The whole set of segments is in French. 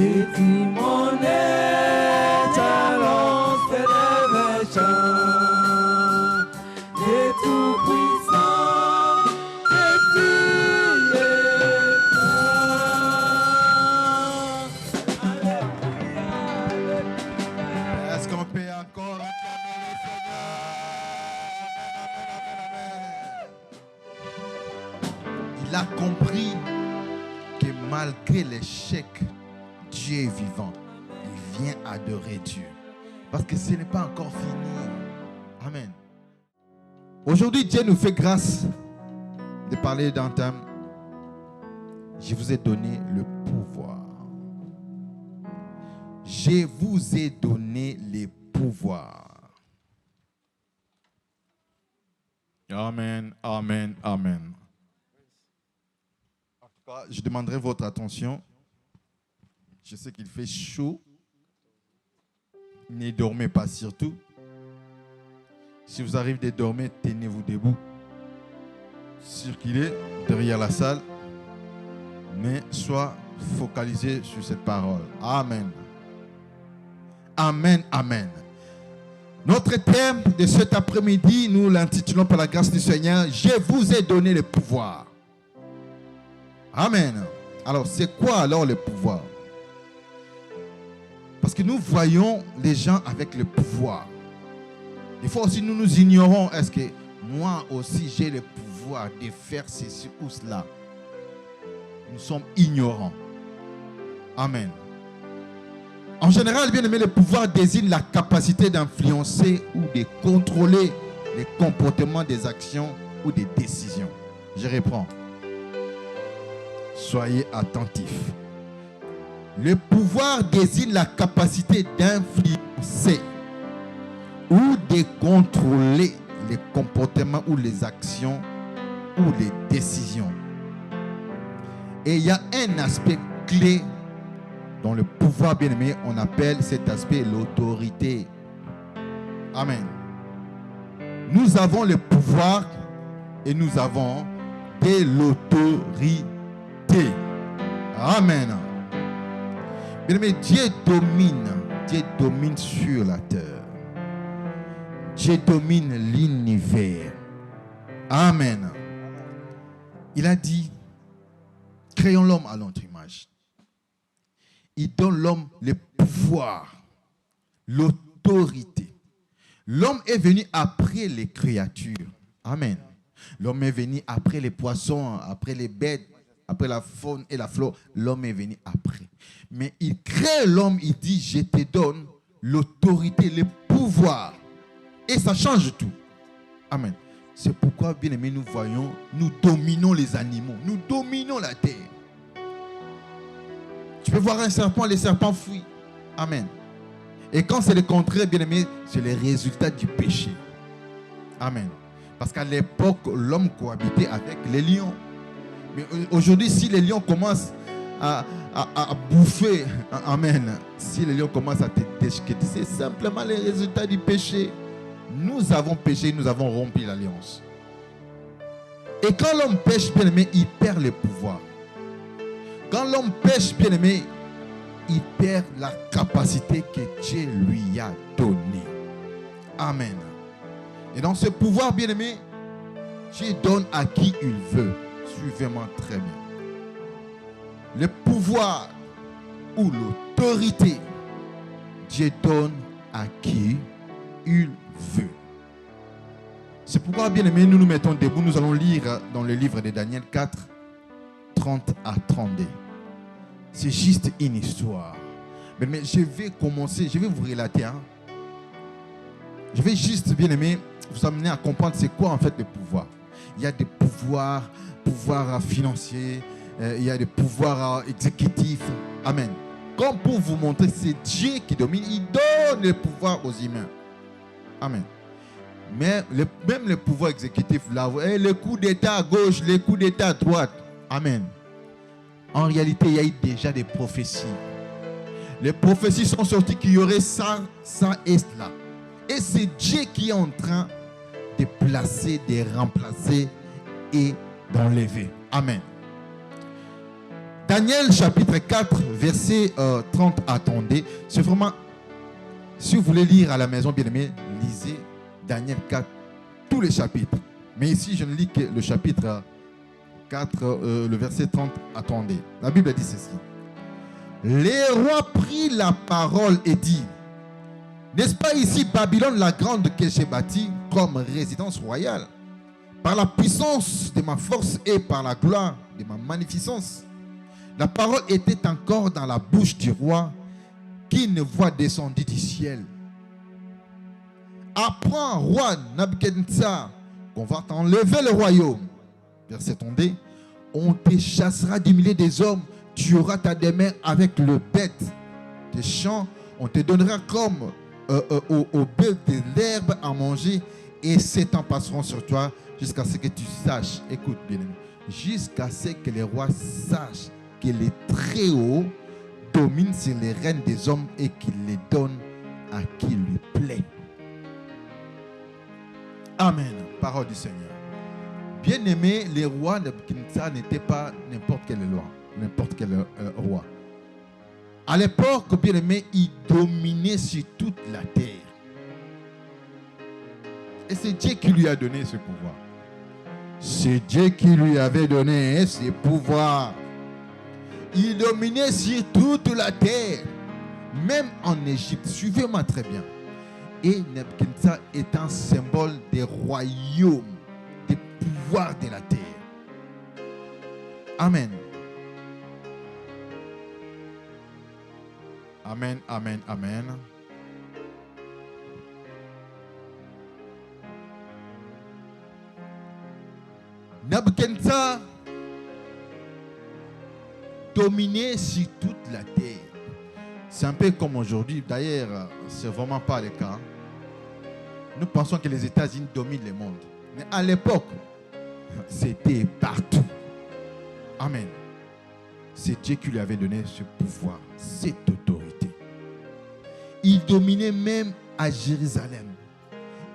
Il a compris que malgré l'échec, Dieu est vivant. Il vient adorer Dieu. Parce que ce n'est pas encore fini. Amen. Aujourd'hui, Dieu nous fait grâce de parler d'un thème. Je vous ai donné le pouvoir. Je vous ai donné les pouvoirs. Amen, amen, amen. En tout cas, je demanderai votre attention. Je sais qu'il fait chaud. Ne dormez pas surtout. Si vous arrivez de dormir, tenez-vous debout. Circulez derrière la salle. Mais sois focalisé sur cette parole. Amen. Amen, amen. Notre thème de cet après-midi, nous l'intitulons par la grâce du Seigneur, je vous ai donné le pouvoir. Amen. Alors, c'est quoi alors le pouvoir? Parce que nous voyons les gens avec le pouvoir. Des fois aussi, nous nous ignorons. Est-ce que moi aussi, j'ai le pouvoir de faire ceci ou cela? Nous sommes ignorants. Amen. En général, bien aimé, le pouvoir désigne la capacité d'influencer ou de contrôler les comportements des actions ou des décisions. Je reprends. Soyez attentifs. Le pouvoir désigne la capacité d'influencer ou de contrôler les comportements ou les actions ou les décisions. Et il y a un aspect clé dans le pouvoir, bien-aimé, on appelle cet aspect l'autorité. Amen. Nous avons le pouvoir et nous avons de l'autorité. Amen. Bien-aimé, Dieu domine sur la terre. Dieu domine l'univers. Amen. Il a dit, créons l'homme à notre image. Il donne l'homme le pouvoir, l'autorité. L'homme est venu après les créatures. Amen. L'homme est venu après les poissons, après les bêtes, après la faune et la flore. L'homme est venu après. Mais il crée l'homme, il dit, je te donne l'autorité, le pouvoir. Et ça change tout. Amen. C'est pourquoi, bien aimé, nous voyons, nous dominons les animaux, nous dominons la terre. Tu peux voir un serpent, les serpents fuient. Amen. Et quand c'est le contraire, bien aimé, c'est le résultat du péché. Amen. Parce qu'à l'époque, l'homme cohabitait avec les lions. Mais aujourd'hui, si les lions commencent à bouffer, amen, si les lions commencent à te déchiqueter, c'est simplement le résultat du péché. Nous avons péché, nous avons rompu l'alliance. Et quand l'homme pêche, bien aimé, il perd le pouvoir. Quand l'homme pêche, bien aimé, il perd la capacité que Dieu lui a donnée. Amen. Et dans ce pouvoir, bien aimé, Dieu donne à qui il veut. Suivez-moi très bien. Le pouvoir ou l'autorité, Dieu donne à qui il veut. C'est pourquoi, bien aimé, nous nous mettons debout. Nous allons lire dans le livre de Daniel 4, 30 à 32. C'est juste une histoire. Mais je vais commencer, je vais vous relater. Je vais juste, bien aimé, vous amener à comprendre c'est quoi en fait le pouvoir. Il y a des pouvoirs financiers, il y a des pouvoirs exécutifs. Amen. Comme pour vous montrer, c'est Dieu qui domine. Il donne le pouvoir aux humains. Amen. Mais même le pouvoir exécutif, là, le coup d'État à gauche, le coup d'État à droite. Amen. En réalité, il y a eu déjà des prophéties. Les prophéties sont sorties qu'il y aurait ça et cela. Et c'est Dieu qui est en train de placer, de remplacer et d'enlever. Amen. Daniel chapitre 4, verset 30, attendez. C'est vraiment, si vous voulez lire à la maison, bien aimé, lisez Daniel 4, tous les chapitres. Mais ici, je ne lis que le chapitre 4, le verset 30, attendez. La Bible dit ceci. Les rois prirent la parole et dit, n'est-ce pas ici Babylone la grande que j'ai bâtie comme résidence royale, par la puissance de ma force et par la gloire de ma magnificence? La parole était encore dans la bouche du roi qui une voix descendit du ciel. Apprends, roi Nabuchodonosor, qu'on va t'enlever le royaume. Verset 32. On te chassera du milieu des hommes, tu auras ta demeure avec le bête des champs, on te donnera comme au bœuf de l'herbe à manger, et 7 ans passeront sur toi jusqu'à ce que tu saches, écoute bien aimé, jusqu'à ce que les rois sachent que les Très-Hauts domine sur les rênes des hommes et qu'il les donne à qui lui plaît. Amen. Parole du Seigneur. Bien aimé, les rois de Kinsa n'étaient pas n'importe quel roi. N'importe quel roi. À l'époque, bien aimé, ils dominaient sur toute la terre. Et c'est Dieu qui lui a donné ce pouvoir. C'est Dieu qui lui avait donné ce pouvoir. Il dominait sur toute la terre, même en Égypte. Suivez-moi très bien. Et Nebuchadnezzar est un symbole des royaumes, des pouvoirs de la terre. Amen. Amen, amen, amen. Nebuchadnezzar dominait sur toute la terre. C'est un peu comme aujourd'hui. D'ailleurs, ce n'est vraiment pas le cas. Nous pensons que les États-Unis dominent le monde. Mais à l'époque, c'était partout. Amen. C'est Dieu qui lui avait donné ce pouvoir, cette autorité. Il dominait même à Jérusalem.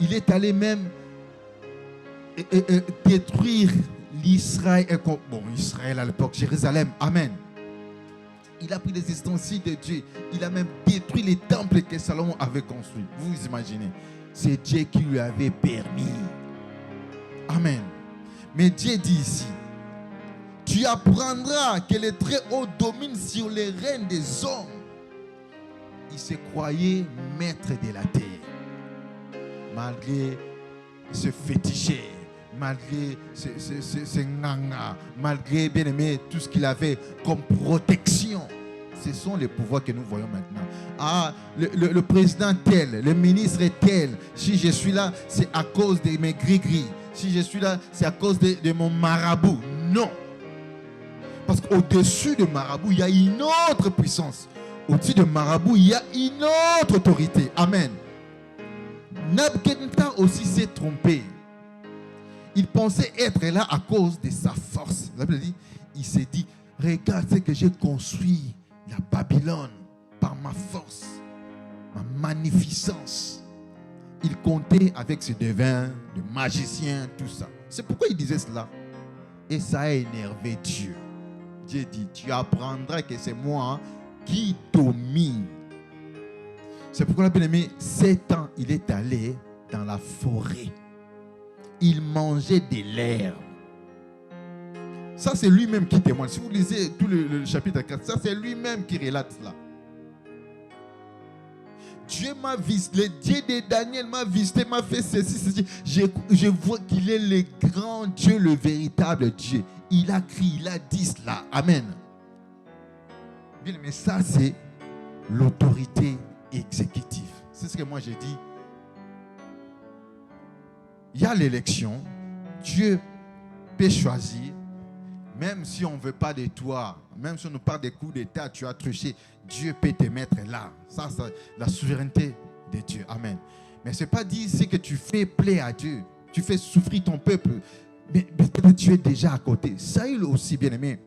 Il est allé même détruire l'Israël. Bon, Israël à l'époque, Jérusalem. Amen. Il a pris les ustensiles de Dieu. Il a même détruit les temples que Salomon avait construits. Vous vous imaginez? C'est Dieu qui lui avait permis. Amen. Mais Dieu dit ici, tu apprendras que les Très-Hauts dominent sur les règnes des hommes. Il se croyait maître de la terre. Malgré ce fétiché, malgré ce nganga, malgré, bien aimé, tout ce qu'il avait comme protection. Ce sont les pouvoirs que nous voyons maintenant. Ah, le président tel, le ministre tel. Si je suis là, c'est à cause de mes gris-gris. Si je suis là, c'est à cause de mon marabout. Non. Parce qu'au-dessus de marabout, il y a une autre puissance. Au-dessus de marabout, il y a une autre autorité. Amen. Nabuchodonosor aussi s'est trompé. Il pensait être là à cause de sa force. La Bible dit, il s'est dit, regarde ce que j'ai construit, la Babylone, par ma force, ma magnificence. Il comptait avec ses devins, le magicien, tout ça. C'est pourquoi il disait cela. Et ça a énervé Dieu. Dieu dit, tu apprendras que c'est moi qui domine. C'est pourquoi, bien aimé, 7 ans, il est allé dans la forêt. Il mangeait de l'herbe. Ça, c'est lui-même qui témoigne. Si vous lisez tout le chapitre 4, ça, c'est lui-même qui relate cela. Dieu m'a visité, le Dieu de Daniel m'a visité, m'a fait ceci. Je vois qu'il est le grand Dieu, le véritable Dieu. Il a crié, il a dit cela. Amen. Bien, mais ça, c'est l'autorité exécutive. C'est ce que moi j'ai dit. Il y a l'élection. Dieu peut choisir. Même si on ne veut pas de toi, même si on nous parle des coups d'État, tu as truché, Dieu peut te mettre là. Ça, c'est la souveraineté de Dieu. Amen. Mais ce n'est pas dire que tu fais plaisir à Dieu. Tu fais souffrir ton peuple. Mais peut-être tu es déjà à côté. Saül aussi, bien aimé,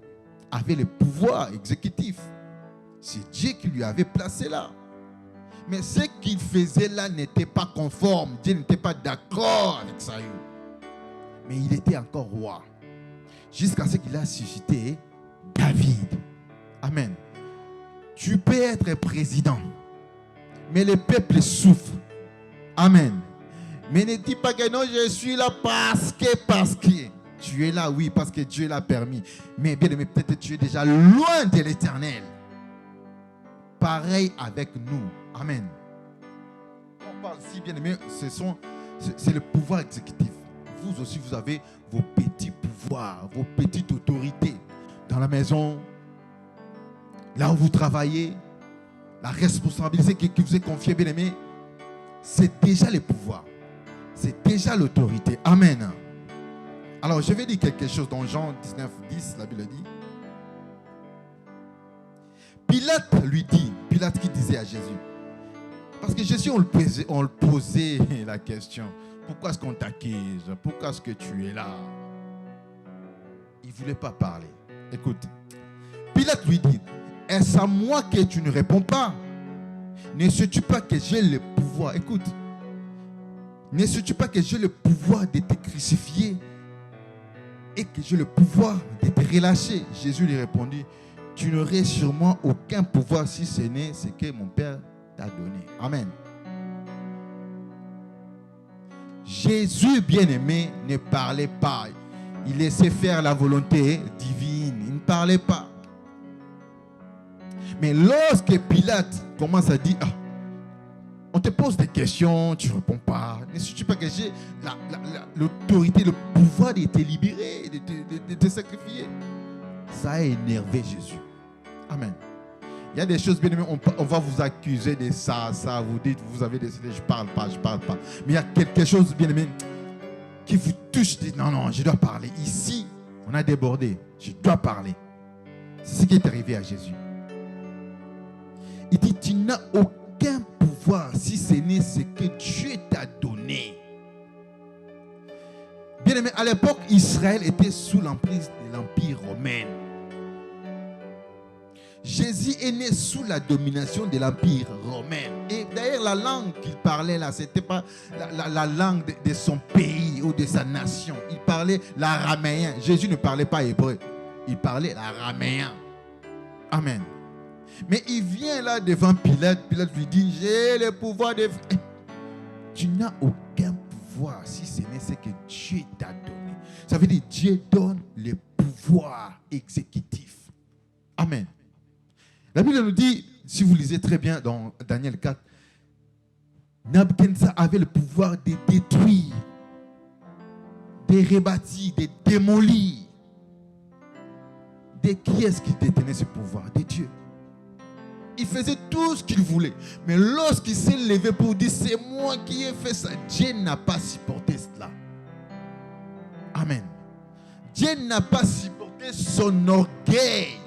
avait le pouvoir exécutif. C'est Dieu qui lui avait placé là. Mais ce qu'il faisait là n'était pas conforme. Dieu n'était pas d'accord avec Saül. Mais il était encore roi. Jusqu'à ce qu'il a suscité David. Amen. Tu peux être président, mais le peuple souffre. Amen. Mais ne dis pas que non, je suis là parce que. Tu es là, oui, parce que Dieu l'a permis. Mais bien aimé, peut-être tu es déjà loin de l'Éternel. Pareil avec nous. Amen. On parle si bien aimé, c'est le pouvoir exécutif. Vous aussi, vous avez vos petits pouvoirs, vos petites autorités dans la maison, là où vous travaillez, la responsabilité qui vous est confiée, bien aimé, c'est déjà le pouvoir. C'est déjà l'autorité. Amen. Alors, je vais dire quelque chose dans Jean 19, 10, la Bible dit. Pilate qui disait à Jésus, parce que Jésus, on le posait la question, pourquoi est-ce qu'on t'accuse? Pourquoi est-ce que tu es là? Il ne voulait pas parler. Écoute, Pilate lui dit, est-ce à moi que tu ne réponds pas? Ne sais-tu pas que j'ai le pouvoir? Écoute, ne sais-tu pas que j'ai le pouvoir de te crucifier et que j'ai le pouvoir de te relâcher? Jésus lui répondit, tu n'aurais sûrement aucun pouvoir si ce n'est ce que mon Père t'a donné. Amen. Jésus, bien-aimé, ne parlait pas. Il laissait faire la volonté divine. Il ne parlait pas. Mais lorsque Pilate commence à dire, on te pose des questions, tu ne réponds pas. Ne sais-tu pas que j'ai l'autorité, le pouvoir de te libérer, de te sacrifier? Ça a énervé Jésus. Amen. Il y a des choses, bien aimées, on va vous accuser de ça. Vous dites, vous avez décidé, je ne parle pas. Mais il y a quelque chose, bien aimé, qui vous touche. Dites, non, je dois parler. Ici, on a débordé. Je dois parler. C'est ce qui est arrivé à Jésus. Il dit, tu n'as aucun pouvoir si ce n'est ce que Dieu t'a donné. Bien aimé, à l'époque, Israël était sous l'emprise de l'Empire romain. Jésus est né sous la domination de l'Empire romain. Et d'ailleurs, la langue qu'il parlait là, ce n'était pas la langue de son pays ou de sa nation. Il parlait l'araméen. Jésus ne parlait pas hébreu. Il parlait l'araméen. Amen. Mais il vient là devant Pilate. Pilate lui dit, j'ai le pouvoir de... Tu n'as aucun pouvoir si ce n'est ce que Dieu t'a donné. Ça veut dire Dieu donne le pouvoir exécutif. Amen. La Bible nous dit, si vous lisez très bien dans Daniel 4, Nabuchodonosor avait le pouvoir de détruire, de rebâtir, de démolir. De qui est-ce qui détenait ce pouvoir? De Dieu. Il faisait tout ce qu'il voulait. Mais lorsqu'il s'est levé pour dire, c'est moi qui ai fait ça, Dieu n'a pas supporté cela. Amen. Dieu n'a pas supporté son orgueil.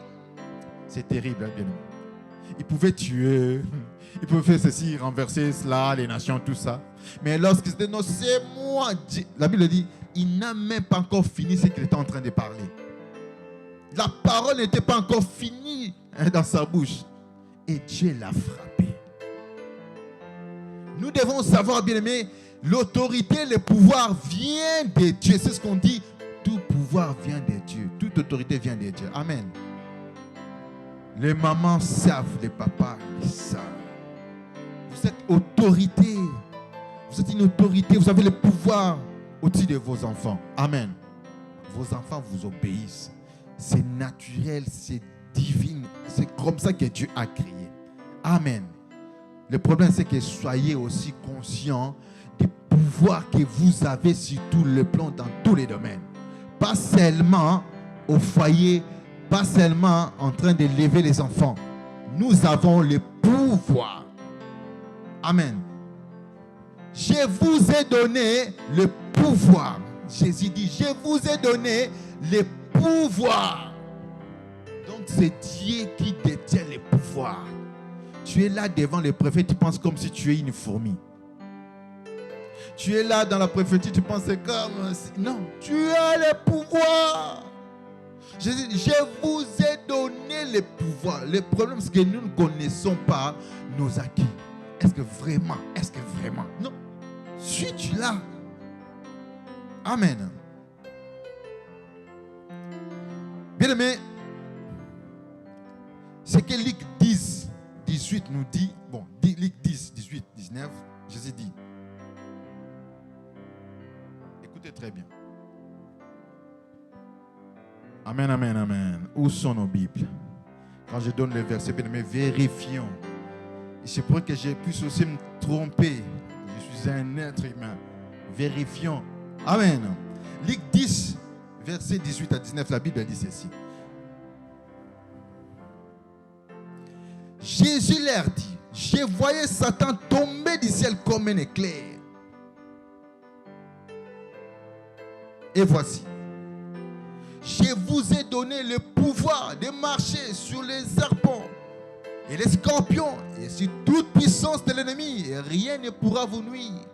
C'est terrible, hein, bien aimé. Il pouvait tuer, il pouvait faire ceci, renverser cela, les nations, tout ça. Mais lorsqu'il dit non, c'est moi, Dieu, la Bible dit, il n'a même pas encore fini ce qu'il était en train de parler. La parole n'était pas encore finie dans sa bouche. Et Dieu l'a frappé. Nous devons savoir, bien aimé, l'autorité, le pouvoir vient de Dieu. C'est ce qu'on dit, tout pouvoir vient de Dieu. Toute autorité vient de Dieu. Amen. Les mamans savent, les papas les savent. Vous êtes autorité. Vous êtes une autorité. Vous avez le pouvoir au-dessus de vos enfants. Amen. Vos enfants vous obéissent. C'est naturel, c'est divin. C'est comme ça que Dieu a créé. Amen. Le problème, c'est que soyez aussi conscients du pouvoir que vous avez sur tout le plan, dans tous les domaines. Pas seulement au foyer, pas seulement en train de lever les enfants. Nous avons le pouvoir. Amen. Je vous ai donné le pouvoir. Jésus dit, je vous ai donné le pouvoir. Donc c'est Dieu qui détient le pouvoir. Tu es là devant le préfet, tu penses comme si tu es une fourmi. Tu es là dans la préfecture, tu penses comme... Non, tu as le pouvoir. Je vous ai donné le pouvoir. Le problème, c'est que nous ne connaissons pas nos acquis. Est-ce que vraiment? Non. Suis-tu là? Amen. Bien aimé, Ce que Luc 10, 18 nous dit, bon, Luc 10, 18, 19, Jésus dit, écoutez très bien. Amen, amen, amen. Où sont nos Bibles? Quand je donne les versets, bien aimés, vérifions. Il se pourrait que je puisse aussi me tromper. Je suis un être humain. Vérifions. Amen. Luc 10, verset 18 à 19, la Bible dit ceci. Jésus leur dit, je voyais Satan tomber du ciel comme un éclair. Et voici, je vous ai donné le pouvoir de marcher sur les serpents et les scorpions et sur toute puissance de l'ennemi, et rien ne pourra vous nuire.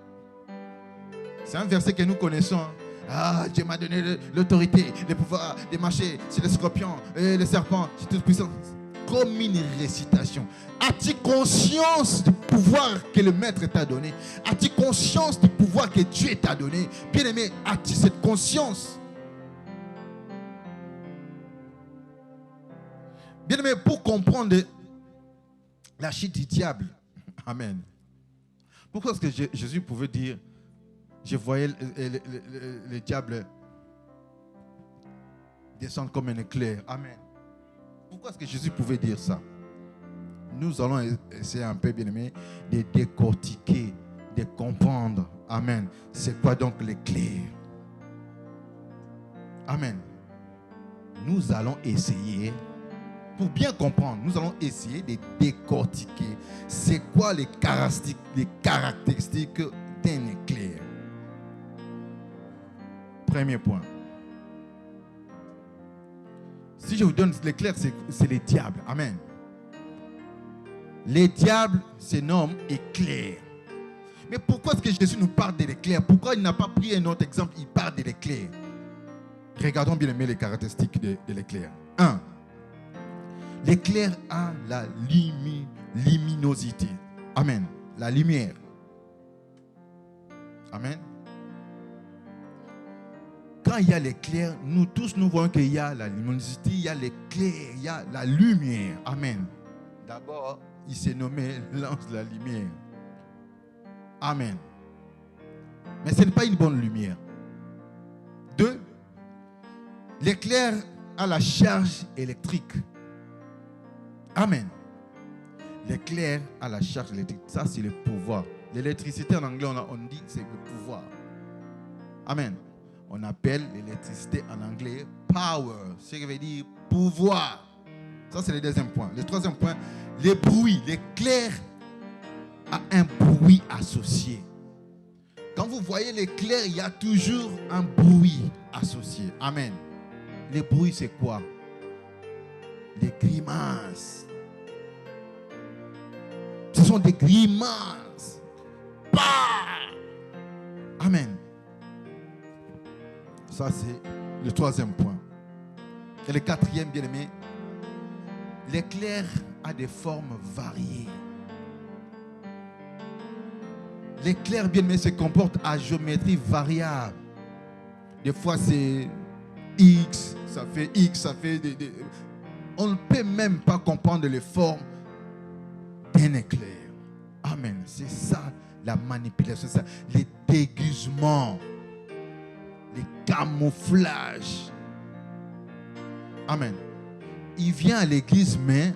C'est un verset que nous connaissons. Ah, Dieu m'a donné l'autorité, le pouvoir de marcher sur les scorpions et les serpents, sur toute puissance. Comme une récitation. As-tu conscience du pouvoir que le Maître t'a donné? As-tu conscience du pouvoir que Dieu t'a donné? Bien-aimé, as-tu cette conscience? Bien-aimé, pour comprendre la chute du diable, amen. Pourquoi est-ce que Jésus pouvait dire, je voyais le diable descendre comme un éclair, amen. Pourquoi est-ce que Jésus pouvait dire ça? Nous allons essayer un peu, bien-aimé, de décortiquer, de comprendre. Amen. C'est quoi donc l'éclair? Amen. Nous allons essayer, pour bien comprendre, nous allons essayer de décortiquer c'est quoi les caractéristiques d'un éclair. Premier point. Si je vous donne l'éclair, c'est les diables. Amen. Les diables se nomment éclairs. Mais pourquoi est-ce que Jésus nous parle de l'éclair? Pourquoi il n'a pas pris un autre exemple? Il parle de l'éclair. Regardons bien les caractéristiques de l'éclair. 1. L'éclair a la luminosité. Amen. La lumière. Amen. Quand il y a l'éclair, nous tous nous voyons qu'il y a la luminosité, il y a l'éclair, il y a la lumière. Amen. D'abord, il s'est nommé l'ange de la lumière. Amen. Mais ce n'est pas une bonne lumière. 2. L'éclair a la charge électrique. Amen. L'éclair a la charge électrique. Ça, c'est le pouvoir. L'électricité en anglais, on dit que c'est le pouvoir. Amen. On appelle l'électricité en anglais power, ce qui veut dire pouvoir. Ça, c'est le deuxième point. Le troisième point, les bruits. L'éclair a un bruit associé. Quand vous voyez l'éclair, il y a toujours un bruit associé. Amen. Les bruits, c'est quoi? Les grimaces. Ce sont des grimaces. Bah! Amen. Ça, c'est le troisième point. Et le quatrième, bien aimé, l'éclair a des formes variées. L'éclair, bien aimé, se comporte à géométrie variable. Des fois, c'est X, ça fait X, ça fait des... On ne peut même pas comprendre les formes d'un éclair. Amen. C'est ça, la manipulation, c'est ça, les déguisements. Les camouflages. Amen. Il vient à l'église, mais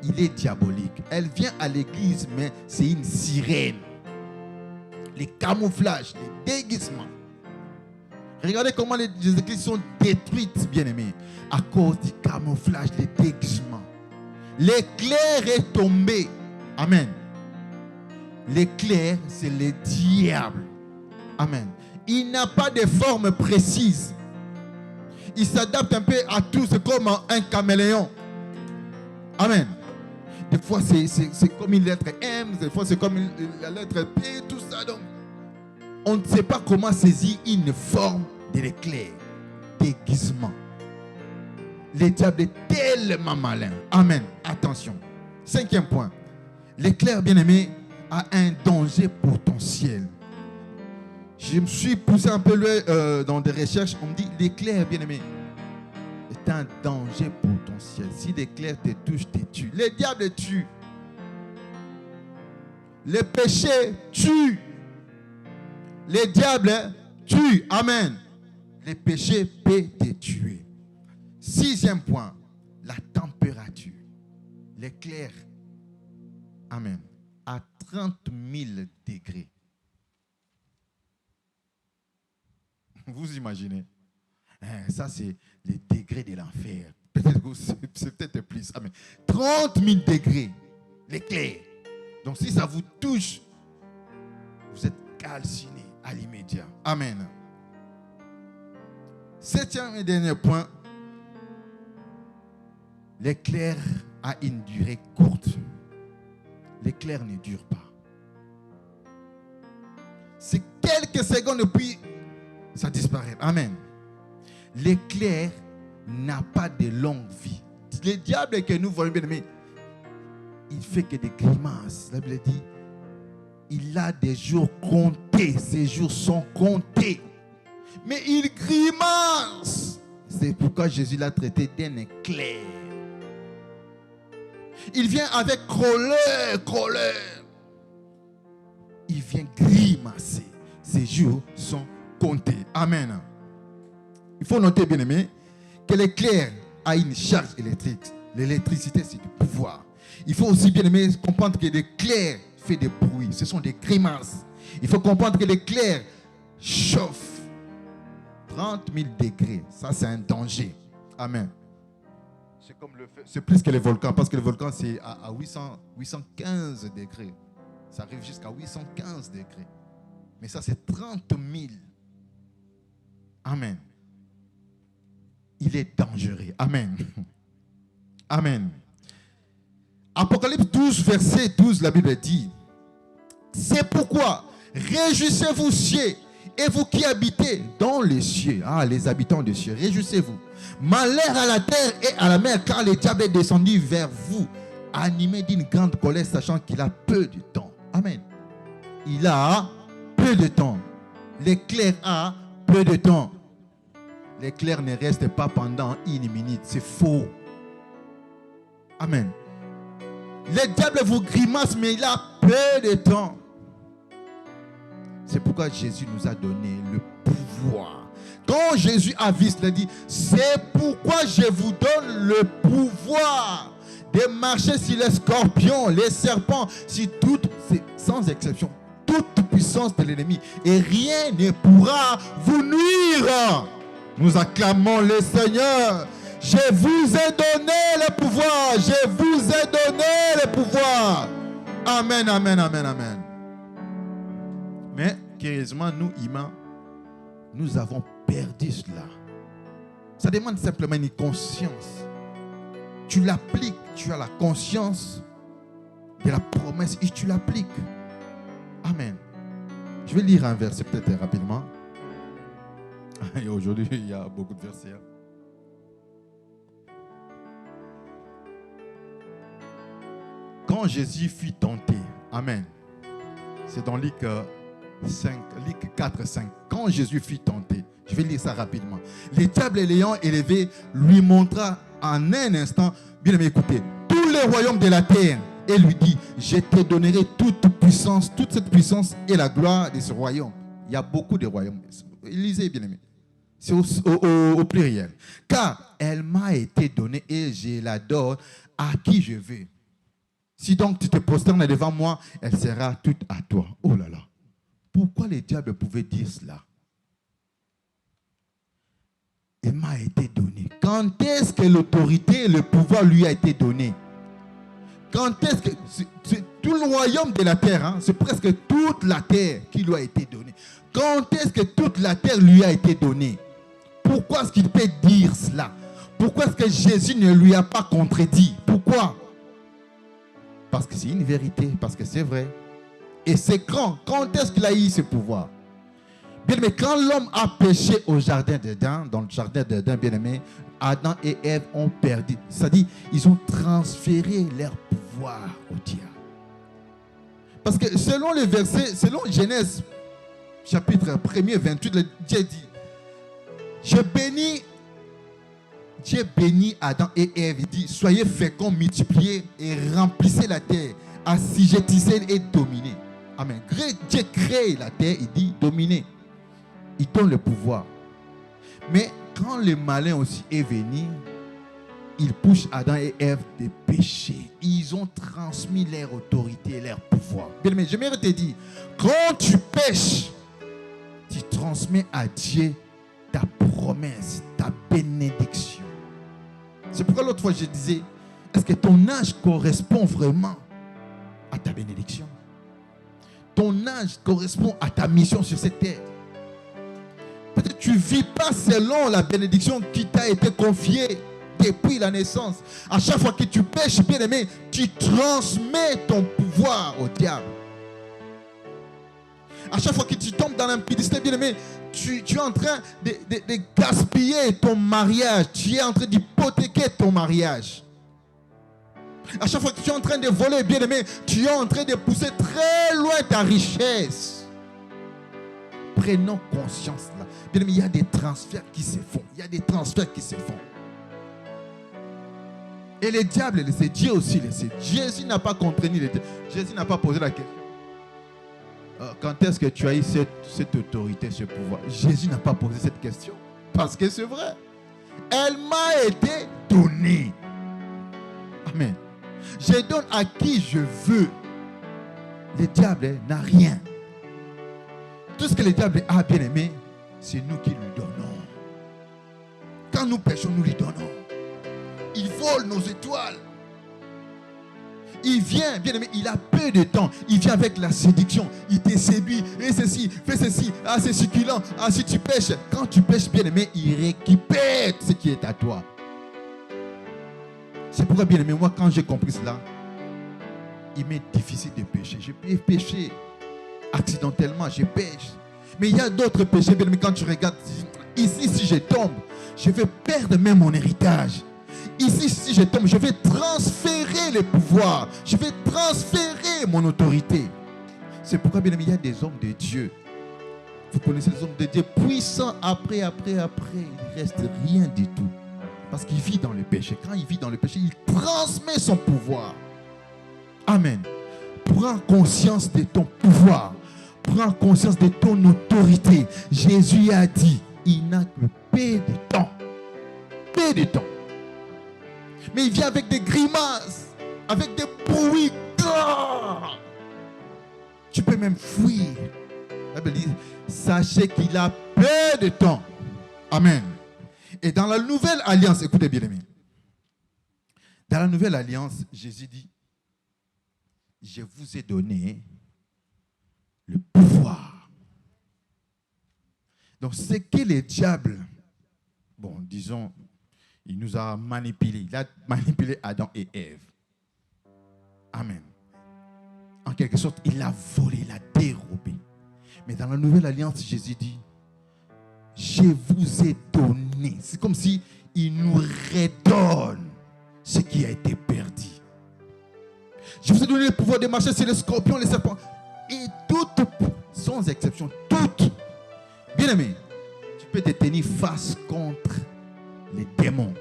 il est diabolique. Elle vient à l'église, mais c'est une sirène. Les camouflages, les déguisements. Regardez comment les églises sont détruites, bien-aimés, à cause du camouflage, des déguisements. L'éclair est tombé. Amen. L'éclair, c'est le diable. Amen. Il n'a pas de forme précise. Il s'adapte un peu à tout. C'est comme un caméléon. Amen. Des fois, c'est comme une lettre M. Des fois, c'est comme la lettre P. Tout ça. Donc, on ne sait pas comment saisir une forme de l'éclair. Déguisement. Le diable est tellement malin. Amen. Attention. Cinquième point. L'éclair, bien-aimé, a un danger potentiel. Je me suis poussé un peu dans des recherches. On me dit l'éclair, bien-aimé, est un danger potentiel. Si l'éclair te touche, te tue. Le diable tue. Le péché tue. Le diable tue. Amen. Le péché peut te tuer. 6e point, la température. L'éclair, amen, à 30 000 degrés. Vous imaginez? Ça, c'est les degrés de l'enfer. Peut-être que c'est peut-être plus. Amen. 30 000 degrés, l'éclair. Donc, si ça vous touche, vous êtes calciné à l'immédiat. Amen. 7e et dernier point. L'éclair a une durée courte. L'éclair ne dure pas. C'est quelques secondes et puis ça disparaît. Amen. L'éclair n'a pas de longue vie. Le diable que nous voyons bien, mais il fait que des grimaces. La Bible dit, il a des jours comptés. Ces jours sont comptés. Mais il grimace. C'est pourquoi Jésus l'a traité d'un éclair. Il vient avec crôleur. Il vient grimacer. Ces jours sont comptés. Amen. Il faut noter, bien aimé, que l'éclair a une charge électrique. L'électricité, c'est du pouvoir. Il faut aussi, bien aimé, comprendre que l'éclair fait des bruits. Ce sont des grimaces. Il faut comprendre que l'éclair chauffe. 30 000 degrés. Ça, c'est un danger. Amen. C'est comme le feu. C'est plus que les volcans, parce que le volcan, c'est à 815 degrés. Ça arrive jusqu'à 815 degrés. Mais ça, c'est 30 000. Amen. Il est dangereux. Amen. Amen. Apocalypse 12, verset 12, la Bible dit, c'est pourquoi réjouissez-vous, cieux, et vous qui habitez dans les cieux. Ah, les habitants des cieux, réjouissez-vous. Malheur à la terre et à la mer, car le diable est descendu vers vous, animé d'une grande colère, sachant qu'il a peu de temps. Amen. Il a peu de temps. L'éclair a peu de temps. L'éclair ne reste pas pendant une minute. C'est faux. Amen. Le diable vous grimace, mais il a peu de temps. C'est pourquoi Jésus nous a donné le pouvoir. Quand Jésus a vu, il a dit, c'est pourquoi je vous donne le pouvoir de marcher sur les scorpions, les serpents, sur toutes, sans exception, toute puissance de l'ennemi. Et rien ne pourra vous nuire. Nous acclamons le Seigneur. Je vous ai donné le pouvoir. Je vous ai donné le pouvoir. Amen, amen, amen, amen. Mais, curieusement, nous, humains, nous avons perdu cela. Ça demande simplement une conscience. Tu l'appliques, tu as la conscience de la promesse et tu l'appliques. Amen. Je vais lire un verset peut-être rapidement. Et aujourd'hui, il y a beaucoup de versets. Quand Jésus fut tenté, amen. C'est dans Luc 4, 5. Quand Jésus fut tenté, je vais lire ça rapidement. Le diable l'ayant élevé lui montra en un instant, bien aimé, écoutez, tous les royaumes de la terre, et lui dit, je te donnerai toute puissance, toute cette puissance et la gloire de ce royaume. Il y a beaucoup de royaumes. Lisez, bien aimé. C'est au pluriel. Car elle m'a été donnée et je la donne à qui je veux. Si donc tu te prosternes devant moi, elle sera toute à toi. Oh là là. Pourquoi le diable pouvait dire cela? Elle m'a été donnée. Quand est-ce que l'autorité et le pouvoir lui a été donné? Quand est-ce que... C'est tout le royaume de la terre, hein? C'est presque toute la terre qui lui a été donnée. Quand est-ce que toute la terre lui a été donnée? Pourquoi est-ce qu'il peut dire cela? Pourquoi est-ce que Jésus ne lui a pas contredit? Pourquoi? Parce que c'est une vérité, parce que c'est vrai. Et c'est grand. Quand est-ce qu'il a eu ce pouvoir? Bien aimé, quand l'homme a péché au jardin d'Éden, dans le jardin d'Éden, bien aimé, Adam et Ève ont perdu. C'est-à-dire, ils ont transféré leur pouvoir au diable. Parce que selon le verset, selon Genèse, chapitre 1er, 28, Dieu dit, je bénis, Dieu bénit Adam et Ève. Il dit, soyez féconds, multipliez et remplissez la terre, assujettissez et dominez. Amen. Dieu crée la terre, il dit dominer. Il donne le pouvoir. Mais quand le malin aussi est venu, il pousse Adam et Ève de pécher. Ils ont transmis leur autorité, leur pouvoir. Bien, mais j'aimerais te dire, quand tu pêches, tu transmets à Dieu ta promesse, ta bénédiction. C'est pourquoi l'autre fois je disais, est-ce que ton âge correspond vraiment à ta bénédiction? Ton âge correspond à ta mission sur cette terre. Peut-être que tu ne vis pas selon la bénédiction qui t'a été confiée depuis la naissance. À chaque fois que tu pêches, bien aimé, tu transmets ton pouvoir au diable. À chaque fois que tu tombes dans l'impudicité, bien aimé, tu es en train de gaspiller ton mariage. Tu es en train d'hypothéquer ton mariage. À chaque fois que tu es en train de voler, bien aimé, tu es en train de pousser très loin ta richesse. Prenons conscience là. Bien aimé, il y a des transferts qui se font. Il y a des transferts qui se font. Et les diables le sait, Dieu aussi le sait. Jésus n'a pas contraigné les diables. Jésus n'a pas posé la question. Quand est-ce que tu as eu cette autorité, ce pouvoir? Jésus n'a pas posé cette question. Parce que c'est vrai. Elle m'a été donnée. Amen. Je donne à qui je veux. Le diable n'a rien. Tout ce que le diable a, bien aimé, c'est nous qui lui donnons. Quand nous péchons, nous lui donnons. Il vole nos étoiles. Il vient, bien aimé, il a peu de temps. Il vient avec la séduction. Il te séduit. Et ceci, fais ceci. Ah, c'est succulent. Ah, si tu pêches. Quand tu pêches, bien aimé, il récupère ce qui est à toi. C'est pourquoi, bien aimé, moi, quand j'ai compris cela, il m'est difficile de pécher. Je peux pécher accidentellement, je pêche. Mais il y a d'autres péchés, bien aimé, quand tu regardes, ici, si je tombe, je vais perdre même mon héritage. Ici, si je tombe, je vais transférer le pouvoir. Je vais transférer mon autorité. C'est pourquoi, bien aimé, il y a des hommes de Dieu. Vous connaissez les hommes de Dieu puissants. Après, il ne reste rien du tout. Parce qu'il vit dans le péché. Quand il vit dans le péché, il transmet son pouvoir. Amen. Prends conscience de ton pouvoir. Prends conscience de ton autorité. Jésus a dit, il n'a que peu de temps. Peu de temps. Mais il vient avec des grimaces, avec des bruits. Tu peux même fuir. La Bible dit, sachez qu'il a peu de temps. Amen. Et dans la nouvelle alliance, écoutez bien aimés. Dans la nouvelle alliance, Jésus dit, je vous ai donné le pouvoir. Donc ce que les diables, bon, disons, il nous a manipulés. Il a manipulé Adam et Ève. Amen. En quelque sorte, il a volé, il a dérobé. Mais dans la nouvelle alliance, Jésus dit, je vous ai donné. C'est comme si il nous redonne ce qui a été perdu. Je vous ai donné le pouvoir de marcher sur les scorpions, les serpents. Et toutes, sans exception, toutes. Bien aimé, tu peux te tenir face contre les démons.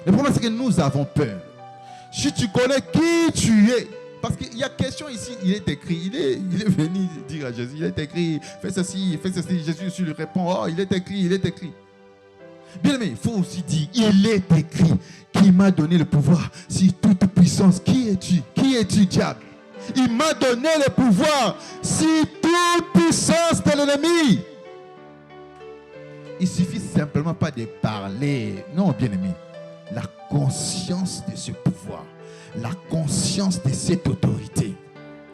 Le problème, c'est que nous avons peur. Si tu connais qui tu es, parce qu'il y a question ici, il est écrit, il est venu dire à Jésus, il est écrit, fais ceci. Jésus lui répond, oh, il est écrit. Bien aimé, il faut aussi dire, il est écrit, qui m'a donné le pouvoir sur toute puissance. Qui es-tu? Qui es-tu, diable? Il m'a donné le pouvoir sur toute puissance de l'ennemi. Il suffit simplement pas de parler. Non, bien aimé. La conscience de ce pouvoir. La conscience de cette autorité.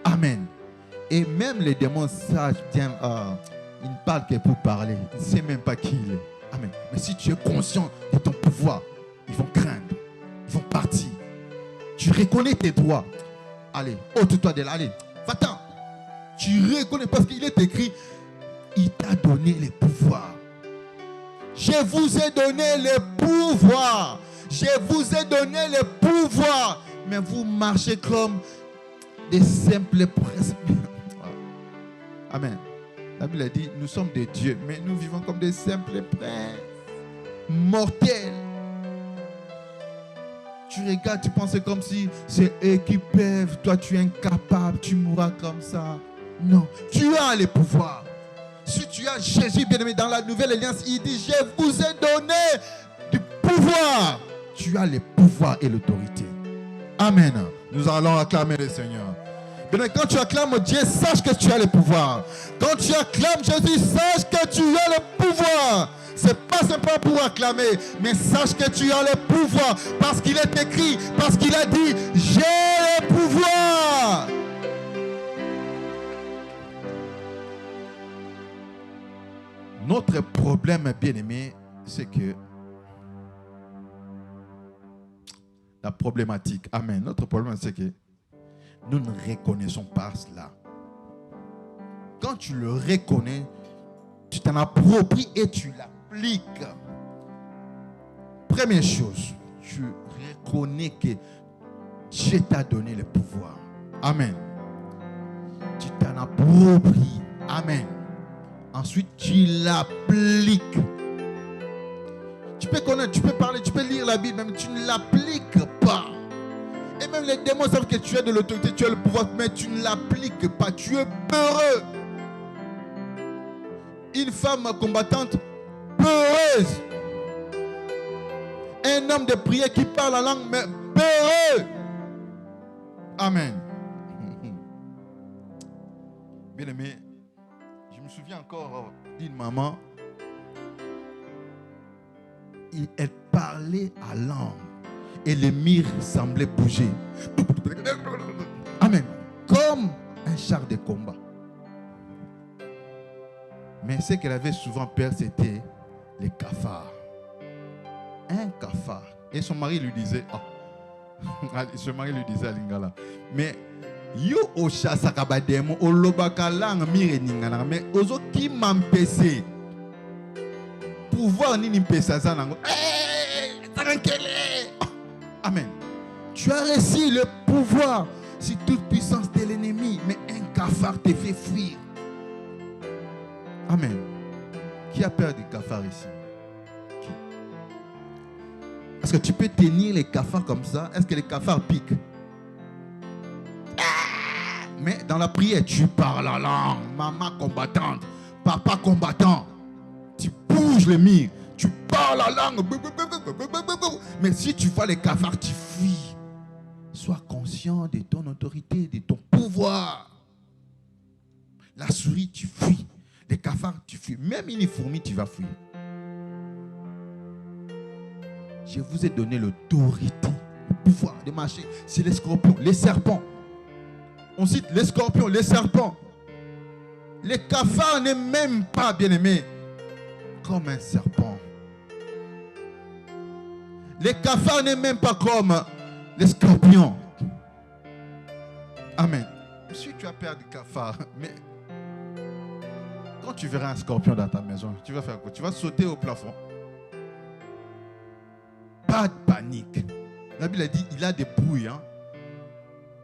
Amen. Et même les démons sages, ils ne parlent que pour parler. Ils ne savent même pas qui il est. Amen. Mais si tu es conscient de ton pouvoir, ils vont craindre. Ils vont partir. Tu reconnais tes droits. Allez, ôte-toi de là. Allez, va-t'en. Tu reconnais parce qu'il est écrit, il t'a donné le pouvoir. Je vous ai donné le pouvoir. Je vous ai donné le pouvoir. Mais vous marchez comme des simples princes. Amen. La Bible a dit, nous sommes des dieux, mais nous vivons comme des simples princes. mortels. Tu regardes, tu penses comme si c'est eux qui peuvent. Toi, tu es incapable, tu mourras comme ça. Non, tu as les pouvoirs. Si tu as Jésus, bien-aimé, dans la nouvelle alliance, il dit, je vous ai donné du pouvoir. Tu as les pouvoirs et l'autorité. Amen. Nous allons acclamer le Seigneur. Bien, quand tu acclames Dieu, sache que tu as le pouvoir. Quand tu acclames Jésus, sache que tu as le pouvoir. Ce n'est pas simplement pour acclamer, mais sache que tu as le pouvoir. Parce qu'il est écrit, parce qu'il a dit, j'ai le pouvoir. Notre problème, bien-aimé, c'est que la problématique, amen, notre problème, c'est que nous ne reconnaissons pas cela. Quand tu le reconnais, tu t'en appropries et tu l'appliques. Première chose, tu reconnais que Dieu t'a donné le pouvoir. Amen. Tu t'en appropries. Amen. Ensuite, tu l'appliques. Tu peux connaître, tu peux parler, tu peux lire la Bible, mais tu ne l'appliques pas. Et même les démons savent que tu as de l'autorité, tu as le pouvoir, mais tu ne l'appliques pas. Tu es peureux. Une femme combattante peureuse. Un homme de prière qui parle la langue, mais peureux. Amen. Bien aimé, je me souviens encore d'une maman. Elle parlait à langue et les murs semblaient bouger. Amen. Comme un char de combat. Mais ce qu'elle avait souvent peur, c'était les cafards. Un cafard. Et son mari lui disait, son mari lui disait à Lingala, mais yo osha sakabademo olobaka lang mire ningana mais ozo qui m'empêche pouvoir ni n'impesa zanango amen. Tu as reçu le pouvoir sur toute puissance de l'ennemi, mais un cafard te fait fuir. Amen. Qui a peur du cafard ici? Qui? Est-ce que tu peux tenir les cafards comme ça? Est-ce que les cafards piquent? Mais dans la prière, tu parles la langue. Maman combattante, papa combattant. Tu bouges les murs. Tu parles la langue. Mais si tu vois les cafards, tu fuis. Sois conscient de ton autorité, de ton pouvoir. La souris, tu fuis. Les cafards, tu fuis. Même une fourmi, tu vas fuir. Je vous ai donné l'autorité, le pouvoir de marcher. C'est les scorpions, les serpents. On cite les scorpions, les serpents. Les cafards n'est même pas, bien-aimé, comme un serpent. Les cafards n'est même pas comme les scorpions. Amen. Si tu as peur du cafard, mais quand tu verras un scorpion dans ta maison, tu vas faire quoi? Tu vas sauter au plafond. Pas de panique. La Bible a dit, il a des bruits. Hein?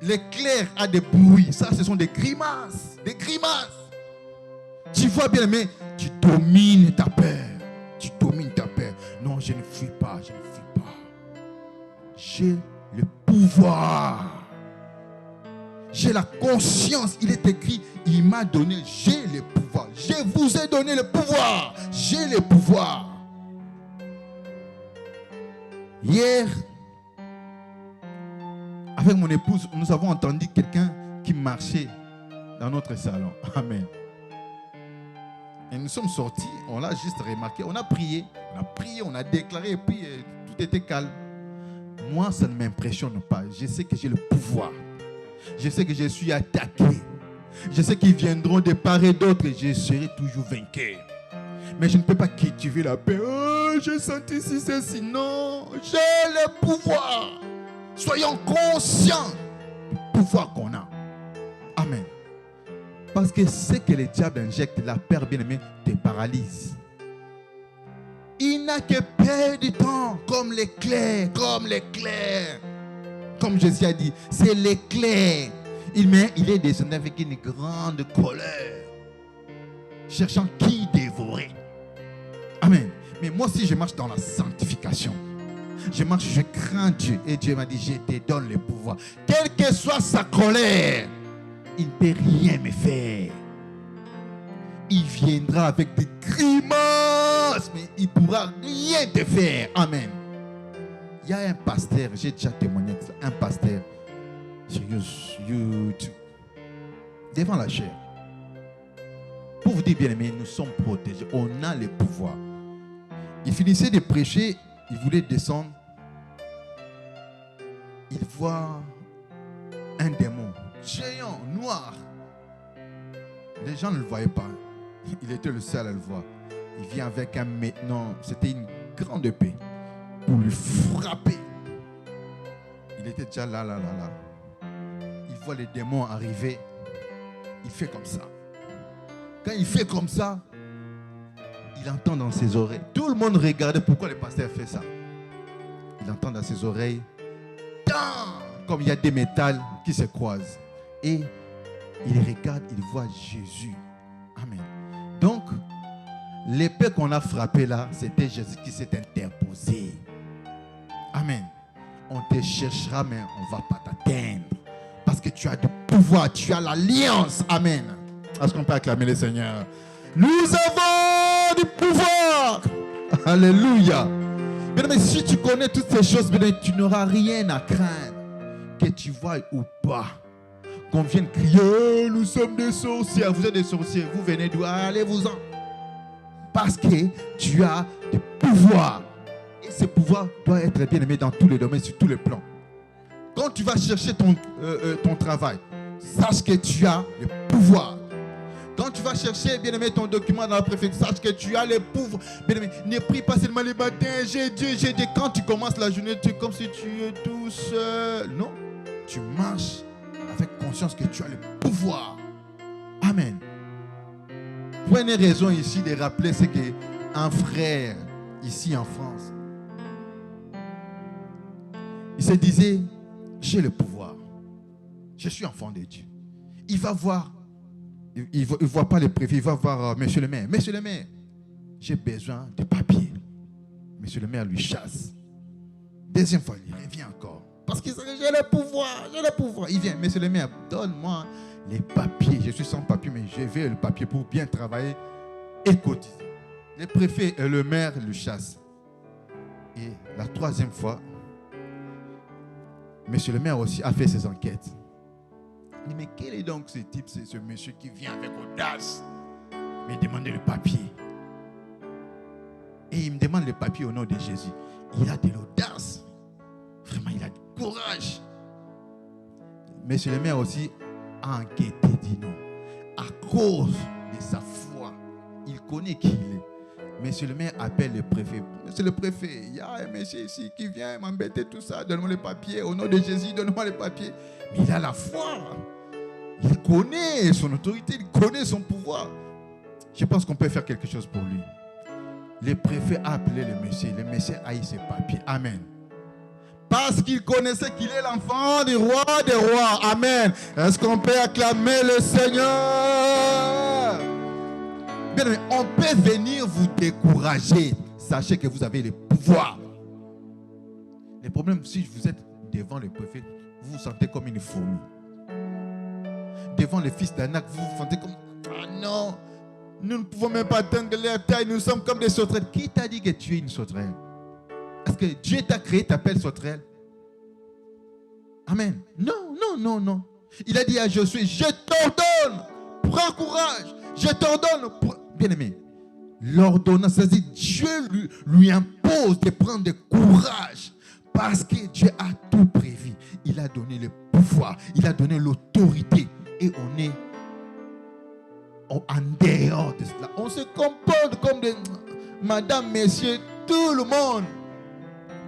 L'éclair a des bruits. Ça, ce sont des grimaces. Des grimaces. Tu vois bien, mais tu domines ta peur. Tu domines ta peur. Non, je ne fuis pas. Je ne fuis pas. J'ai le pouvoir. J'ai la conscience. Il est écrit, il m'a donné, j'ai le pouvoir. Je vous ai donné le pouvoir. J'ai le pouvoir. Hier, avec mon épouse, nous avons entendu quelqu'un qui marchait dans notre salon. Amen. Et nous sommes sortis, on l'a juste remarqué, on a prié, on a déclaré et puis tout était calme. Moi, ça ne m'impressionne pas. Je sais que j'ai le pouvoir. Je sais que je suis attaqué. Je sais qu'ils viendront de part et d'autre et je serai toujours vainqueur. Mais je ne peux pas cultiver la paix. Oh, j'ai senti ceci. Non, j'ai le pouvoir. Soyons conscients du pouvoir qu'on a. Amen. Parce que ce que le diable injecte, la peur bien-aimée, te paralyse. Il n'a que peur du temps, comme l'éclair, Comme Jésus a dit, c'est l'éclair. Il est descendu avec une grande colère, cherchant qui dévorer. Amen. Mais moi aussi, je marche dans la sanctification. Je marche, je crains Dieu. Et Dieu m'a dit, je te donne le pouvoir. Quelle que soit sa colère, il ne peut rien me faire. Il viendra avec des grimaces, mais il ne pourra rien te faire. Amen. Il y a un pasteur, j'ai déjà témoigné de ça, un pasteur sur YouTube, devant la chair. Pour vous dire, bien aimé, nous sommes protégés. On a le pouvoir. Il finissait de prêcher, il voulait descendre. Il voit un démon géant, noir. Les gens ne le voyaient pas. Il était le seul à le voir. Il vient avec un maintenant, c'était une grande épée pour lui frapper. Il était déjà là. Il voit les démons arriver. Il fait comme ça. Quand il fait comme ça, il entend dans ses oreilles. Tout le monde regardait pourquoi le pasteur fait ça. Il entend dans ses oreilles, comme il y a des métals qui se croisent. Et il regarde, il voit Jésus. Amen. Donc, l'épée qu'on a frappée là, c'était Jésus qui s'est interposé. Amen. On te cherchera, mais on ne va pas t'atteindre. Parce que tu as du pouvoir, tu as l'alliance. Amen. Est-ce qu'on peut acclamer le Seigneur? Nous avons du pouvoir. Alléluia. Mais si tu connais toutes ces choses, tu n'auras rien à craindre. Que tu vois ou pas. Qu'on vienne crier, nous sommes des sorciers. Vous êtes des sorciers, vous venez d'où? Allez-vous-en. Parce que tu as du pouvoir. Et ce pouvoir doit être bien aimé dans tous les domaines, sur tous les plans. Quand tu vas chercher ton travail, sache que tu as le pouvoir. Quand tu vas chercher, bien aimé, ton document dans la préfecture, sache que tu as le pouvoir. Bien aimé, ne prie pas seulement les matins, j'ai Dieu. Quand tu commences la journée, tu es comme si tu es tout seul. Non, tu marches avec conscience que tu as le pouvoir. Amen. Prenez raison ici de rappeler ce qu'un frère ici en France, il se disait, j'ai le pouvoir. Je suis enfant de Dieu. Il va voir, il ne voit pas le préfet, il va voir monsieur le maire. Monsieur le maire, j'ai besoin de papiers. Monsieur le maire lui chasse. Deuxième fois, il revient encore. Parce qu'il dit, j'ai le pouvoir, j'ai le pouvoir. Il vient, monsieur le maire, donne-moi les papiers. Je suis sans papier, mais je veux le papier pour bien travailler et cotiser. Le préfet et le maire le chassent. Et la troisième fois, monsieur le maire aussi a fait ses enquêtes. Il dit, mais quel est donc ce type, ce monsieur qui vient avec audace me demander le papier? Et il me demande le papier au nom de Jésus. Il a de l'audace. Vraiment, il a du courage. Monsieur le maire aussi a enquêté, dit non. À cause de sa foi, il connaît qui il est. Monsieur le maire appelle le préfet. Monsieur le préfet, il y a un monsieur ici qui vient m'embêter tout ça. Donne-moi les papiers. Au nom de Jésus, donne-moi les papiers. Mais il a la foi. Il connaît son autorité. Il connaît son pouvoir. Je pense qu'on peut faire quelque chose pour lui. Le préfet a appelé le monsieur. Le monsieur a eu ses papiers. Amen. Parce qu'il connaissait qu'il est l'enfant du roi des rois. Amen. Est-ce qu'on peut acclamer le Seigneur? Bien, on peut venir vous décourager. Sachez que vous avez le pouvoir. Le problème, si vous êtes devant le préfet, vous vous sentez comme une fourmi. Devant le fils d'Anak, vous vous sentez comme... Ah non, nous ne pouvons même pas atteindre leur taille. Nous sommes comme des sauterelles. Qui t'a dit que tu es une sauterelle? Est-ce que Dieu t'a créé, t'appelle sauterelle? Amen. Non. Il a dit à Josué, je t'ordonne, prends courage. Je t'ordonne, bien aimé, l'ordonnance, c'est-à-dire Dieu lui impose de prendre du courage parce que Dieu a tout prévu. Il a donné le pouvoir, il a donné l'autorité et on est en dehors de cela. On se comporte comme des madame, messieurs, tout le monde.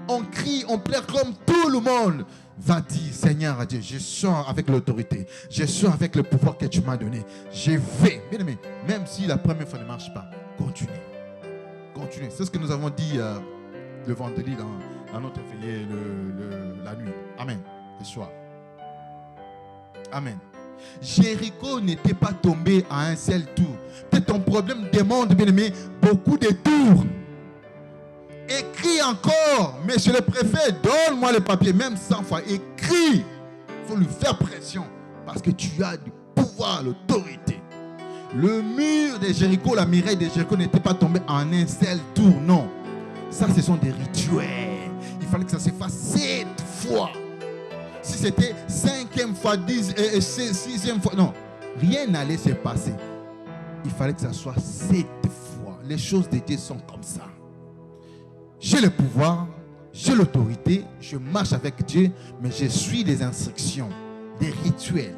On crie, on pleure comme tout le monde. Va dire, Seigneur à Dieu, je sors avec l'autorité. Je sors avec le pouvoir que tu m'as donné. Je vais. Bien aimé, même si la première fois ne marche pas, continue. Continue. C'est ce que nous avons dit le vendredi dans notre veillée la nuit. Amen. Le soir. Amen. Jéricho n'était pas tombé à un seul tour. Peut-être ton problème demande, bien aimé, beaucoup de tours. Écris encore. Monsieur le préfet, donne-moi le papier, même 100 fois. Écris. Il faut lui faire pression. Parce que tu as du pouvoir, l'autorité. Le mur de Jéricho, la muraille de Jéricho n'était pas tombée en un seul tour, non. Ça, ce sont des rituels. Il fallait que ça se fasse 7 fois. Si c'était 5e fois, 6e fois, non. Rien n'allait se passer. Il fallait que ça soit 7 fois. Les choses de Dieu sont comme ça. J'ai le pouvoir, j'ai l'autorité, je marche avec Dieu, mais je suis les instructions, des rituels.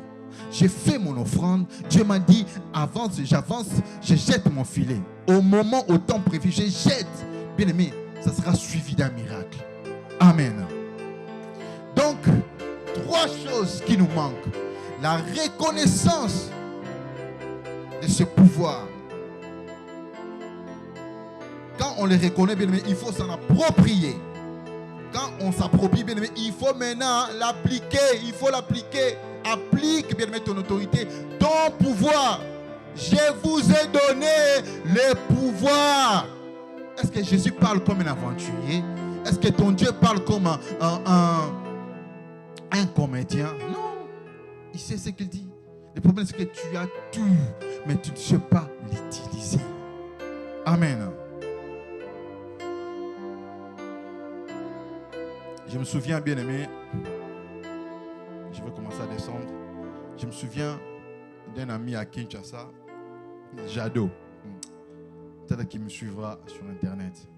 J'ai fait mon offrande. Dieu m'a dit, avance, j'avance, je jette mon filet. Au moment, au temps prévu, je jette. Bien aimé, ça sera suivi d'un miracle. Amen. Donc, 3 choses qui nous manquent. La reconnaissance de ce pouvoir. Quand on le reconnaît, bien aimé, il faut s'en approprier. Quand on s'approprie, bien aimé, il faut maintenant l'appliquer. Il faut l'appliquer. Applique, bien aimé, ton autorité, ton pouvoir. Je vous ai donné le pouvoir. Est-ce que Jésus parle comme un aventurier? Est-ce que ton Dieu parle comme un comédien? Non. Il sait ce qu'il dit. Le problème, c'est que tu as tout, mais tu ne sais pas l'utiliser. Amen. Je me souviens, bien aimé, je vais commencer à descendre. Je me souviens d'un ami à Kinshasa, Jado. Peut-être qu'il me suivra sur Internet.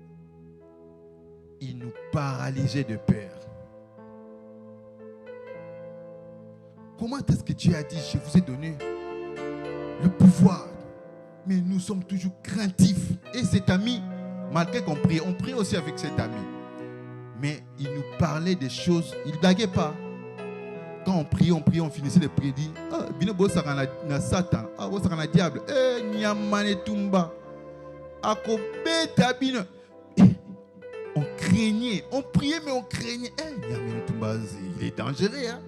Il nous paralysait de peur. Comment est-ce que Dieu a dit, je vous ai donné le pouvoir, mais nous sommes toujours craintifs. Et cet ami, malgré qu'on prie, on prie aussi avec cet ami. Mais il nous parlait des choses, il ne blaguait pas. Quand on priait, on finissait de prier, dit, ah, bino bo sakana na Satan, ah, bo sakana diable, nyamane tumba, akobeta bino. On craignait, on priait, mais on craignait. Nyamane tumba, il est dangereux, hein.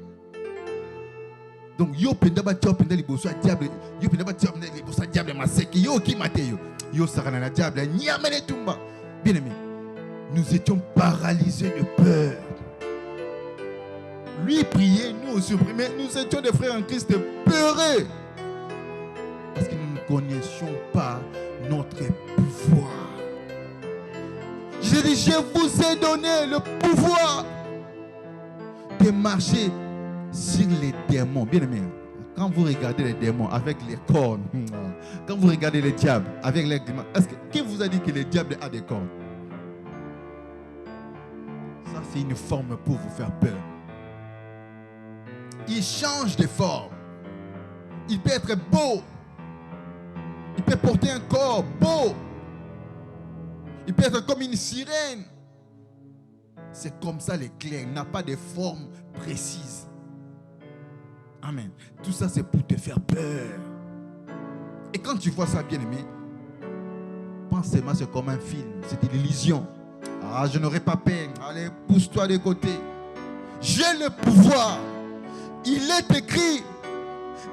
Donc, yo penda ba tia penda liboso diable, yo penda ba tia penda liboso diable maseki, yo ki mateyo, yo sakana na diable, nyamane tumba. Bien aimé, nous étions paralysés de peur. Lui priait, nous aussi prions. Nous étions des frères en Christ peureux. Parce que nous ne connaissions pas notre pouvoir. J'ai dit, je vous ai donné le pouvoir de marcher sur les démons. Bien aimé, quand vous regardez les démons avec les cornes, quand vous regardez les diables avec les démons, qui vous a dit que le diable a des cornes? Ça, c'est une forme pour vous faire peur. Il change de forme. Il peut être beau. Il peut porter un corps beau. Il peut être comme une sirène. C'est comme ça l'éclair. Il n'a pas de forme précise. Amen. Tout ça, c'est pour te faire peur. Et quand tu vois ça, bien aimé, pense seulement c'est comme un film. C'est une illusion. Ah, je n'aurai pas peine. Allez, pousse-toi de côté. J'ai le pouvoir. Il est écrit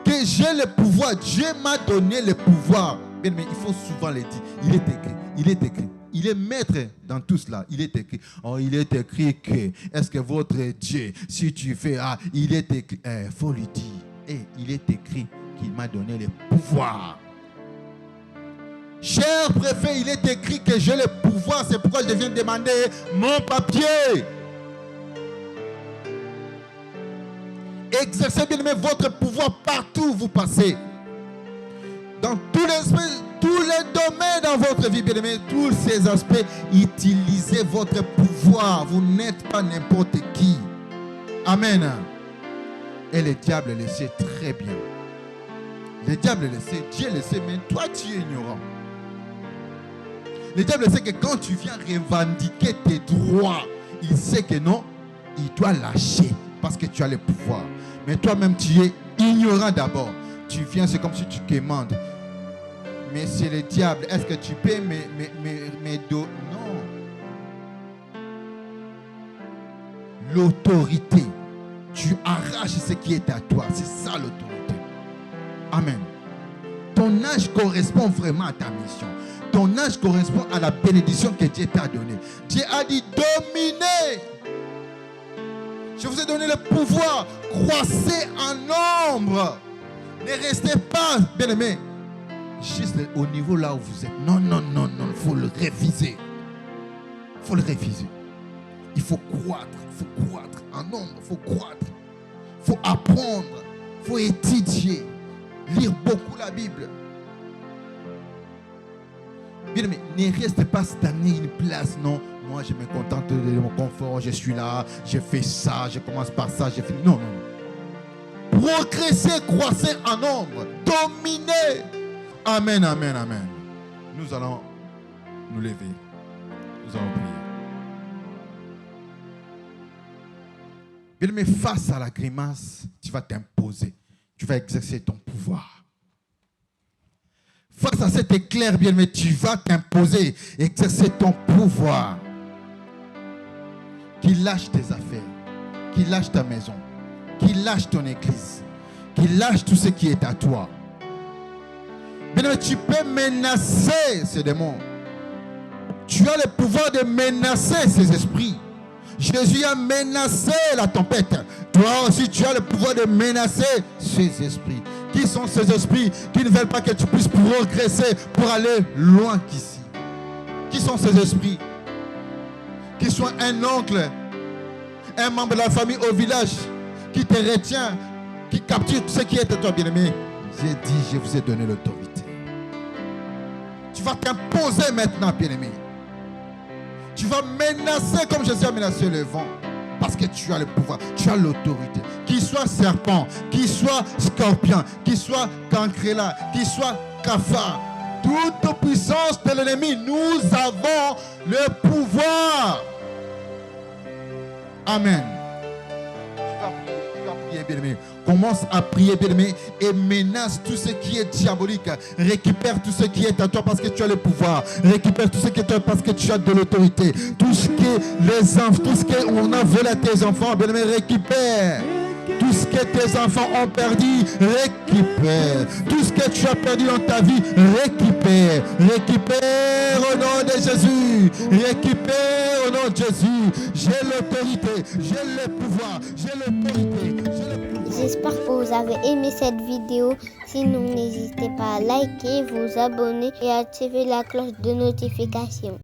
que j'ai le pouvoir. Dieu m'a donné le pouvoir. Bien, mais il faut souvent le dire. Il est écrit. Il est écrit. Il est maître dans tout cela. Il est écrit. Oh, il est écrit que est-ce que votre Dieu, si tu fais, il est écrit. Il faut lui dire. Il est écrit qu'il m'a donné le pouvoir. Cher préfet, il est écrit que j'ai le pouvoir. C'est pourquoi je viens demander mon papier. Exercez bien votre pouvoir partout où vous passez. Dans tous les domaines dans votre vie, bien aimé, tous ces aspects, utilisez votre pouvoir. Vous n'êtes pas n'importe qui. Amen. Et le diable le sait très bien. Le diable le sait, Dieu le sait, mais toi tu es ignorant. Le diable sait que quand tu viens revendiquer tes droits, il sait que non, il doit lâcher parce que tu as le pouvoir. Mais toi-même, tu es ignorant d'abord. Tu viens, c'est comme si tu commandes. Mais c'est le diable. Est-ce que tu peux me donner? Non. L'autorité. Tu arraches ce qui est à toi. C'est ça l'autorité. Amen. Ton ton âge correspond vraiment à ta mission. Ton âge correspond à la bénédiction que Dieu t'a donnée. Dieu a dit dominez. Je vous ai donné le pouvoir. Croissez en nombre. Ne restez pas, bien-aimés, juste au niveau là où vous êtes. Non, il faut le réviser. Il faut le réviser. Il faut croître en nombre, il faut croître. Il faut apprendre, il faut étudier, lire beaucoup la Bible. Bien-aimé, ne reste pas stagné une place, non. Moi, je me contente de mon confort, je suis là, je fais ça, je commence par ça, je finis. Non. Progressez, croissez en nombre, dominez. Amen. Nous allons nous lever. Nous allons prier. Bien-aimé, face à la grimace, tu vas t'imposer. Tu vas exercer ton pouvoir. Face à cet éclair, bien-aimé, tu vas t'imposer, exercer ton pouvoir. Qu'il lâche tes affaires, qu'il lâche ta maison, qu'il lâche ton église, qu'il lâche tout ce qui est à toi. Bien-aimé, tu peux menacer ces démons. Tu as le pouvoir de menacer ces esprits. Jésus a menacé la tempête. Toi aussi, tu as le pouvoir de menacer ces esprits. Qui sont ces esprits qui ne veulent pas que tu puisses progresser pour aller loin qu'ici? Qui sont ces esprits? Qui soit un oncle, un membre de la famille au village, qui te retient, qui capture ce qui est à toi, bien-aimé. J'ai dit, je vous ai donné l'autorité. Tu vas t'imposer maintenant, bien-aimé. Tu vas menacer comme Jésus a menacé le vent. Parce que tu as le pouvoir, tu as l'autorité. Qu'il soit serpent, qu'il soit scorpion, qu'il soit cancréla, qu'il soit cafard. Toute puissance de l'ennemi, nous avons le pouvoir. Amen. Tu vas prier, bien-aimé. Commence à prier, bien-aimé, et menace tout ce qui est diabolique. Récupère tout ce qui est à toi parce que tu as le pouvoir. Récupère tout ce qui est à toi parce que tu as de l'autorité. Tout ce que les enfants, tout ce qu'on a volé à tes enfants, bien-aimé, récupère. Tout ce que tes enfants ont perdu, récupère. Tout ce que tu as perdu dans ta vie, récupère. Récupère au nom de Jésus. Récupère au nom de Jésus. J'ai l'autorité, j'ai le pouvoir, j'ai l'autorité, j'ai le pouvoir. J'espère que vous avez aimé cette vidéo. Sinon, n'hésitez pas à liker, vous abonner et activer la cloche de notification.